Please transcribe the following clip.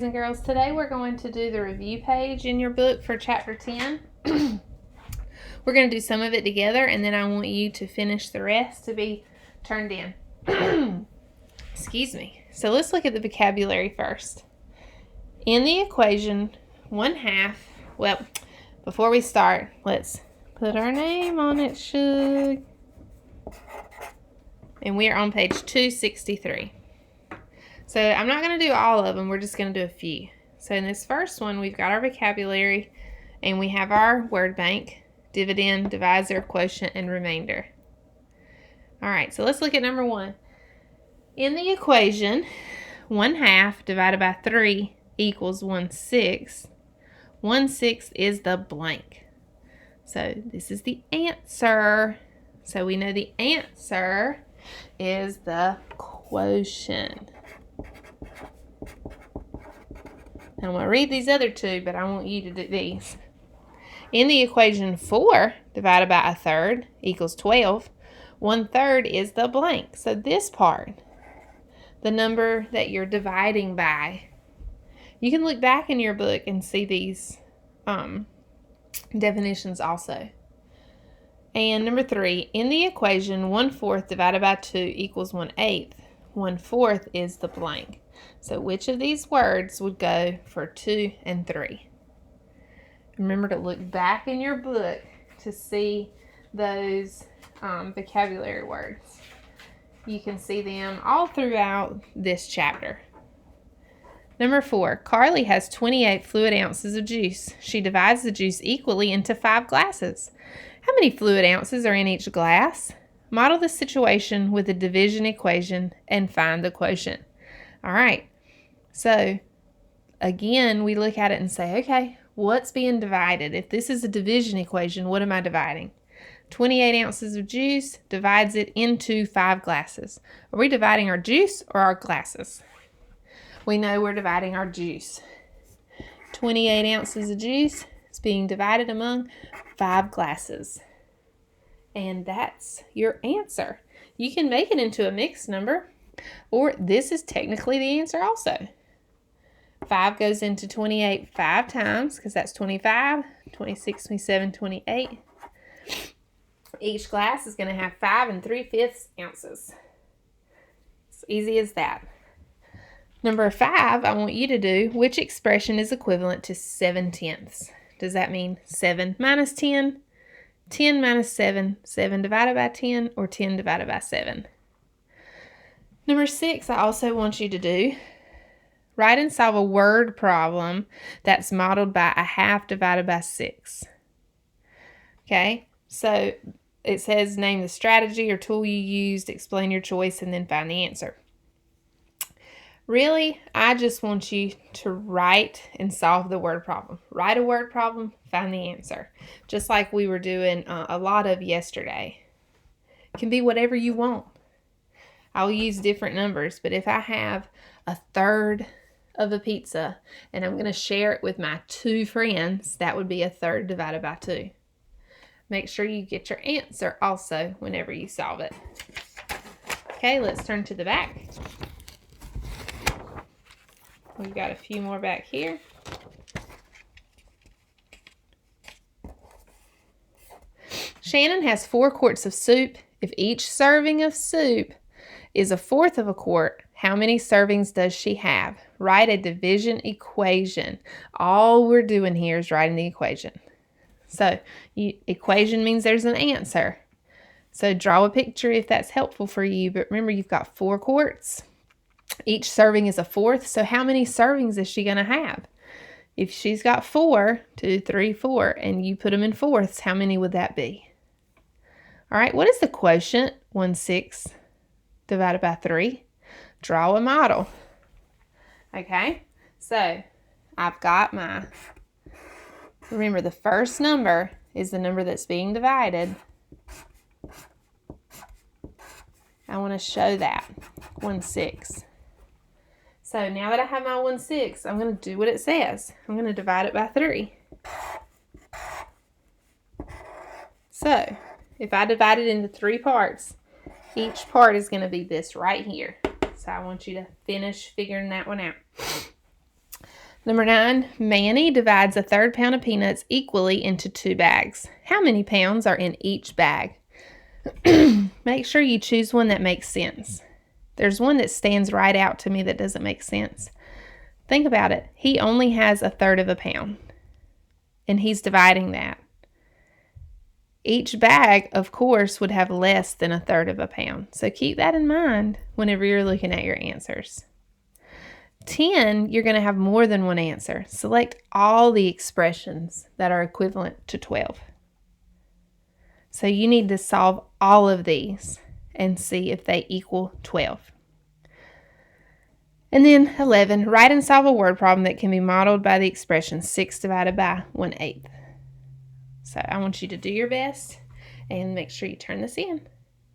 And girls, today we're going to do the review page in your book for chapter 10. We're going to do some of it together, and then I want you to finish the rest to be turned in. Excuse me. So let's look at the vocabulary first. In the equation, 1/2, well, before we start, let's put our name on it, Shug. And we are on page 263. So I'm not going to do all of them. We're just going to do a few. So in this first one, we've got our vocabulary, and we have our word bank, dividend, divisor, quotient, and remainder. All right, so let's look at number 1. In the equation, 1/2 divided by 3 equals 1/6. 1/6 is the blank. So this is the answer. So we know the answer is the quotient. I'm going to read these other two, but I want you to do these. In the equation, 4 divided by 1/3 equals 12. 1/3 is the blank. So this part, the number that you're dividing by, you can look back in your book and see these definitions also. And number 3, in the equation, 1/4 divided by 2 equals 1/8. 1/4 is the blank. So which of these words would go for 2 and 3? Remember to look back in your book to see those vocabulary words. You can see them all throughout this chapter. Number 4, Carly has 28 fluid ounces of juice. She divides the juice equally into 5 glasses. How many fluid ounces are in each glass? Model the situation with the division equation and find the quotient. All right, so again, we look at it and say, okay, what's being divided? If this is a division equation, what am I dividing? 28 ounces of juice divides it into 5 glasses. Are we dividing our juice or our glasses? We know we're dividing our juice. 28 ounces of juice is being divided among 5 glasses. And that's your answer. You can make it into a mixed number, or this is technically the answer also. 5 goes into 28 5 times, because that's 25, 26, 27, 28. Each glass is going to have 5 3/5 ounces. It's easy as that. Number 5, I want you to do, which expression is equivalent to 7/10? Does that mean 7 minus 10, 10 minus 7, 7 divided by 10, or 10 divided by 7? Number 6, I also want you to do, write and solve a word problem that's modeled by 1/2 divided by 6. Okay, so it says name the strategy or tool you used, explain your choice, and then find the answer. Really, I just want you to write and solve the word problem. Write a word problem, find the answer. Just like we were doing a lot of yesterday. It can be whatever you want. I'll use different numbers, but if I have 1/3 of a pizza and I'm going to share it with my 2 friends, that would be 1/3 divided by 2. Make sure you get your answer also whenever you solve it. Okay, let's turn to the back. We've got a few more back here. Shannon has 4 quarts of soup. If each serving of soup is 1/4 of a quart, how many servings does she have? Write a division equation. All we're doing here is writing the equation. So equation means there's an answer. So draw a picture if that's helpful for you. But remember, you've got 4 quarts. Each serving is 1/4. So how many servings is she going to have? If she's got 4, 2, 3, 4, and you put them in fourths, how many would that be? All right, what is the quotient? 1/6 divided by 3. Draw a model. Okay, so I've got my, remember the first number is the number that's being divided. I want to show that, 1/6. So now that I have my 1/6, I'm going to do what it says. I'm going to divide it by 3. So if I divide it into 3 parts, each part is going to be this right here. So I want you to finish figuring that one out. Number 9, Manny divides a third pound of peanuts equally into 2 bags. How many pounds are in each bag? Make sure you choose one that makes sense. There's one that stands right out to me that doesn't make sense. Think about it. He only has a third of a pound, and he's dividing that. Each bag, of course, would have less than a third of a pound. So keep that in mind whenever you're looking at your answers. 10, you're going to have more than one answer. Select all the expressions that are equivalent to 12. So you need to solve all of these and see if they equal 12. And then 11, write and solve a word problem that can be modeled by the expression 6 divided by 1/8. So I want you to do your best and make sure you turn this in.